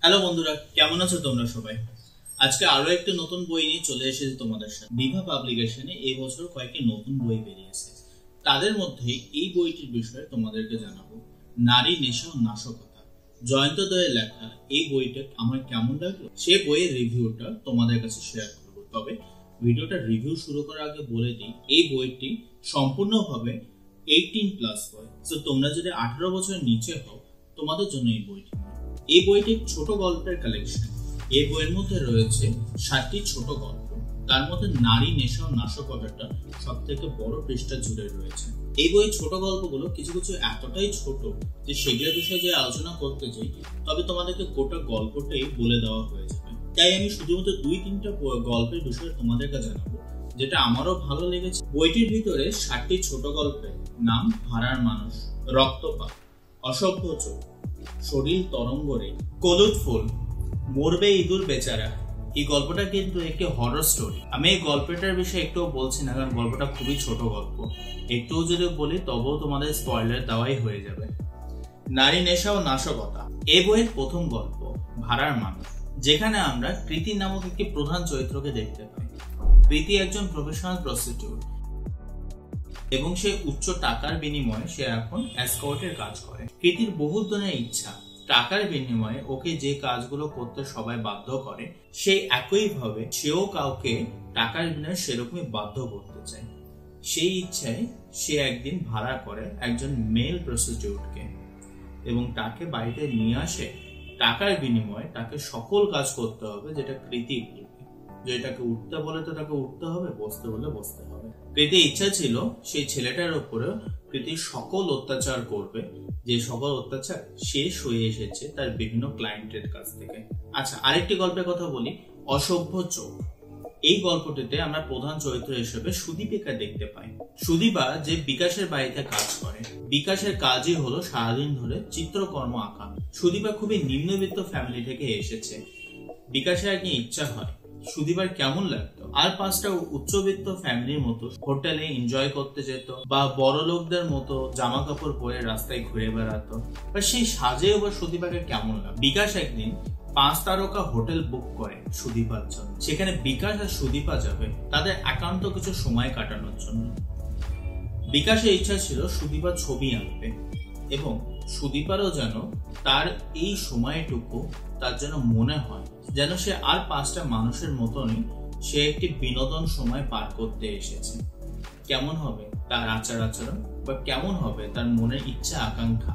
Hello বন্ধুরা, কেমন আছো তোমরা সবাই? আজকে আরো একটি নতুন বই নিয়ে চলে এসেছি তোমাদের সাথে। বিভা পাবলিকেশনে এই বছর কয়েকটি নতুন বই বেরিয়েছে। তাদের মধ্যে এই বইটির বিষয়ে তোমাদেরকে জানাবো, নারী নেশা ও নাশকতা। জয়ন্ত দয়ের লেখা এই বইটা আমার কেমন লাগলো সে বইয়ের রিভিউটা তোমাদের কাছে শেয়ার করবো। তবে ভিডিওটা রিভিউ শুরু করার আগে বলে দিই, এই বইটি সম্পূর্ণভাবে 18+ বই। তো তোমরা যদি 18 বছরের নিচে হও তোমাদের জন্য এই বইটি। এই বইটি ছোট গল্পের কালেকশন। এই বইয়ের মধ্যে রয়েছে 7টি ছোট গল্প। তার মধ্যে নারী নেশা ও নাশকতাটা সব থেকে বড় পৃষ্ঠা জুড়ে রয়েছে। এই বইয়ের ছোট গল্পগুলো কিছু কিছু এতটাই ছোট যে সেগুলোর বিষয়ে যে আলোচনা করতে চাই তবে তোমাদেরকে গোটা গল্পটাই বলে দেওয়া হয়ে যাবে। তাই আমি শুধুমাত্র 2-3টা গল্পের বিষয়ে তোমাদেরকে জানাবো যেটা আমারও ভালো লেগেছে। বইটির ভিতরে 7টি ছোট গল্পের নাম: ভাড়ার মানুষ, রক্তপাত, অসভ্য চোখ, শরীর তরঙ্গরে, কলুদ ফুল, মরবে ইঁদুর বেচারা। এই গল্পটা কিন্তু একটি হরর স্টোরি। আমি এই গল্পটার বিষয়ে একটুও বলছি না, কারণ গল্পটা খুবই ছোট গল্প। একটুও যদি বলি তবেও তোমাদের স্পয়লার দেওয়াই হয়ে যাবে। নারী নেশা ও নাশকতা এই বইয়ের প্রথম গল্প ভাড়ার মানুষ, যেখানে আমরা কৃতি নামক একটি প্রধান চরিত্রকে দেখতে পাই। কৃতি একজন প্রফেশনাল প্রস্টিটিউট এবং সে উচ্চ টাকার বিনিময়ে সে এখন এসকর্টের কাজ করে। কৃতির বহুত দিনের ইচ্ছা টাকার বিনিময়ে ওকে যে কাজগুলো করতে সবাই বাধ্য করে, সেই একইভাবে সেও কাউকে টাকার বিনিময়ে সেরকমই বাধ্য করতে চায়। সেই ইচ্ছায় সে একদিন ভাড়া করে একজন মেল প্রস্টিটিউটকে এবং তাকে বাড়িতে নিয়ে আসে। টাকার বিনিময়ে তাকে সকল কাজ করতে হবে যেটা কৃতি বলবে। যেটাকে উঠতে বলে তো তাকে উঠতে হবে, বসতে বলে বসতে হবে। কৃতির ইচ্ছা ছিল সেই ছেলেটার উপরে কৃতি সকল অত্যাচার করবে, যে সকল অত্যাচার শেষ হয়ে এসেছে তার বিভিন্ন ক্লায়েন্টের কাছ থেকে। আচ্ছা, আরেকটি গল্পের কথা বলি, অসভ্য চোখ। এই গল্পটিতে আমরা প্রধান চরিত্র হিসেবে সুদীপিকা দেখতে পাই। সুদীপা যে বিকাশের বাড়িতে কাজ করে, বিকাশের কাজই হলো সারাদিন ধরে চিত্রকর্ম আঁকা। সুদীপা খুবই নিম্নবিত্ত ফ্যামিলি থেকে এসেছে। বিকাশের একদিন ইচ্ছা হয় সুদীপার কেমন লাগতো আর 5টা উচ্চবিত্ত ফ্যামিলির মতো হোটেলে এনজয় করতে যেত, বা বড় লোকদের মতো জামা কাপড় পরে রাস্তায় ঘুরে বেড়াতো, বা সেই সাজে বা সুদীপাকে কেমন লাগতো। বিকাশ একদিন 5 তারকা হোটেল বুক করে সুদীপার জন্য। সেখানে বিকাশ আর সুদীপা যাবে তাদের একান্ত কিছু সময় কাটানোর জন্য। বিকাশের ইচ্ছা ছিল সুদীপা ছবি আঁকবে এবং সুদীপারও যেন তার এই সময়টুকু তার যেন মনে হয় যেন সে আর 5টা মানুষের মতনই সে একটি বিনোদন সময় পার করতে এসেছে। কেমন হবে তার আচার আচরণ বা কেমন হবে তার মনের ইচ্ছা আকাঙ্ক্ষা,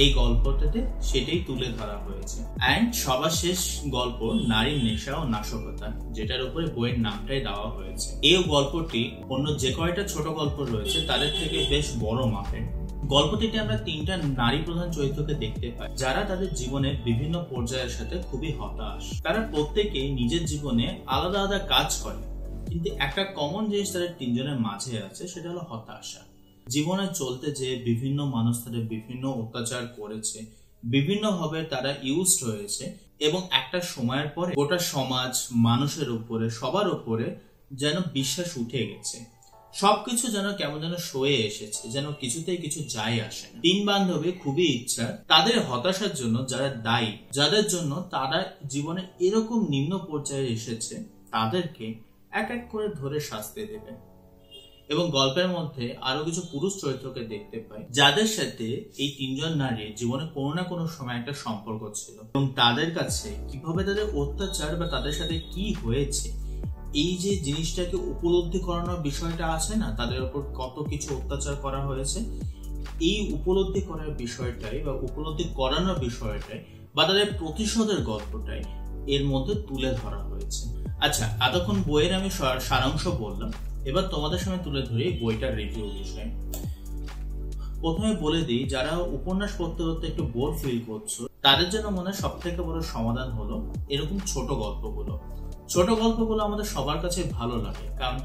এই গল্পটাতে সেটাই তুলে ধরা হয়েছে। অ্যান্ড সবার শেষ গল্প নারী নেশা ও নাশকতা, যেটার উপরে বইয়ের নামটাই দেওয়া হয়েছে। এই গল্পটি অন্য যে কয়টা ছোট গল্প রয়েছে তাদের থেকে বেশ বড় মাপের। গল্পটিতে আমরা 3টা নারী প্রধান চরিত্রকে দেখতে পাই যারা তাদের জীবনের বিভিন্ন পর্যায়ের সাথে খুবই হতাশ। তারা প্রত্যেকেই নিজের জীবনে আলাদা আলাদা কাজ করে, কিন্তু একটা কমন জিনিস তাদের 3জনের মাঝে আছে, সেটা হলো হতাশা। জীবনে চলতে যে বিভিন্ন মানুষ তাদের বিভিন্ন অত্যাচার করেছে, বিভিন্ন ভাবে তারা ইউজড হয়েছে এবং একটা সময়ের পরে গোটা সমাজ, মানুষের উপরে, সবার উপরে যেন বিশ্বাস উঠে গেছে। সবকিছু যেন কেমন যেন সয়ে এসেছে, যেন কিছুতেই কিছু যায় আসে না। 3 বান্ধবী খুবই ইচ্ছা তাদের হতাশার জন্য যারা দায়ী, যাদের জন্য তারা জীবনে এরকম নিম্ন পর্যায়ে এসেছে, তাদেরকে এক এক করে ধরে শাস্তি দেবে। এবং গল্পের মধ্যে আরো কিছু পুরুষ চরিত্রকে দেখতে পাই যাদের সাথে এই 3জন নারীর জীবনে কোনো না কোনো সময় একটা সম্পর্ক ছিল এবং তাদের কাছে কিভাবে তাদের অত্যাচার বা তাদের সাথে কি হয়েছে এই যে জিনিসটাকে উপলব্ধি করানোর বিষয়টা আছে না, তাদের উপর কত কিছু অত্যাচার করা হয়েছে, এই উপলব্ধি করার বিষয়টাই বা উপলব্ধি করানোর বিষয়টাই বা তাদের প্রতিশোধের গল্পটাই এর মধ্যে তুলে ধরা হয়েছে। আচ্ছা, এতক্ষণ বইয়ের আমি সারাংশ বললাম, এবার তোমাদের সামনে তুলে ধরি বইটার রিভিউ বিষয়ে। প্রথমে বলে দিই, যারা উপন্যাস পড়তে পড়তে একটু বোর ফিল করছো তাদের জন্য মনে হয় সব থেকে বড় সমাধান হলো এরকম ছোট গল্পগুলো। ছোট গল্পগুলো আমাদের সবার কাছে ভালো লাগে, কারণ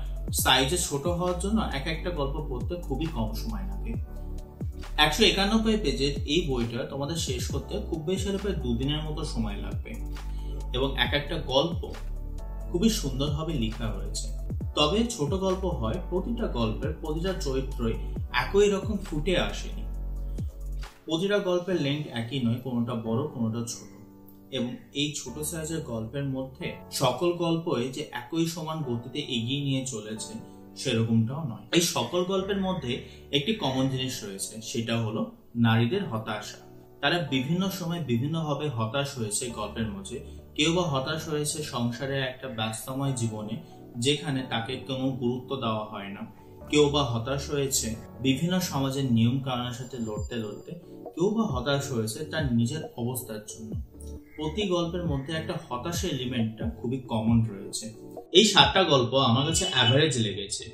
সাইজে ছোট হওয়ার জন্য এক একটা গল্প পড়তে খুবই কম সময় লাগে। 191 পেজের এই বইটা তোমাদের শেষ করতে খুব বেশি হলে প্রায় 2 দিনের মতো সময় লাগবে এবং এক একটা গল্প খুবই সুন্দরভাবে লেখা হয়েছে। তবে ছোট গল্প হয়, প্রতিটা গল্পের প্রতিটা চরিত্রই একই রকম ফুটে আসেনি। প্রতিটা গল্পের লেন্থ একই নয়, কোনোটা বড় কোনোটা ছোট। এবং এই ছোট সাইজের গল্পের মধ্যে সকল গল্পই যে একই সমান গতিতে এগিয়ে নিয়ে চলেছে সেরকমটাও নয়। এই সকল গল্পের মধ্যে একটি কমন জিনিস রয়েছে, সেটা হলো নারীদের হতাশা। তারা বিভিন্ন সময় বিভিন্নভাবে হতাশ হয়েছে গল্পের মধ্যে। কেউ বা হতাশ হয়েছে সংসারের একটা ব্যস্তময় জীবনে যেখানে তাকে কোনো গুরুত্ব দেওয়া হয় না। কেউ বা হতাশ হয়েছে বিভিন্ন সমাজের নিয়ম কানুনের সাথে লড়তে লড়তে। কেউ বা হতাশ হয়েছে তার নিজের অবস্থার জন্য। প্রতি গল্পের মধ্যে একটা হতাশা এলিমেন্টটা খুবই কমন রয়েছে। এই 7টা গল্প আমার কাছে অ্যাভারেজ লেগেছে।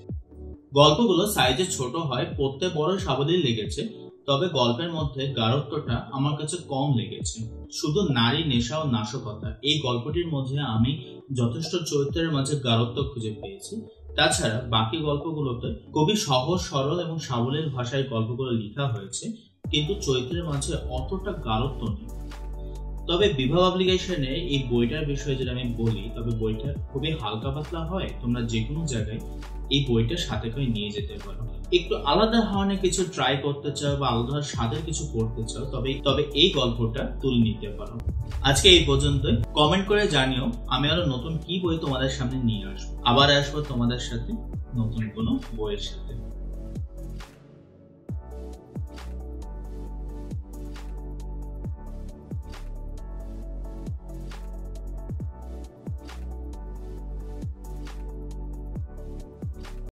গল্পগুলো সাইজে ছোট হয়, পড়তে বড় সাবলীল লেগেছে, তবে গল্পের মধ্যে গাঢ়ত্বটা আমার কাছে কম লেগেছে। শুধু নারী, নেশা ও নাশকতা এই গল্পটির মধ্যে আমি যথেষ্ট চরিত্রের মাঝে গাঢ়ত্ব খুঁজে পেয়েছি। তাছাড়া বাকি গল্পগুলোতে খুবই সহজ সরল এবং সাবলীল ভাষায় গল্পগুলো লেখা হয়েছে, কিন্তু চরিত্রের মাঝে অতটা গাঢ়ত্ব নেই। তবে বিভা পাবলিকেশনে এই বইটার বিষয়ে যদি আমি বলি, তবে বইটা খুবই হালকা পাতলা হয়। তোমরা যে কোনো জায়গায় এই বইটা সাথে করে নিয়ে যেতে পারো। একটু আলাদা ধরনের কিছু ট্রাই করতে চাও বা আলাদা স্বাদের কিছু পড়তে চাও, তবে এই গল্পটা তুলে নিতে পারো। আজকে এই পর্যন্তই। কমেন্ট করে জানিও আমি আরো নতুন কি বই তোমাদের সামনে নিয়ে আসবো। আবার আসবো তোমাদের সাথে নতুন কোনো বইয়ের সাথে।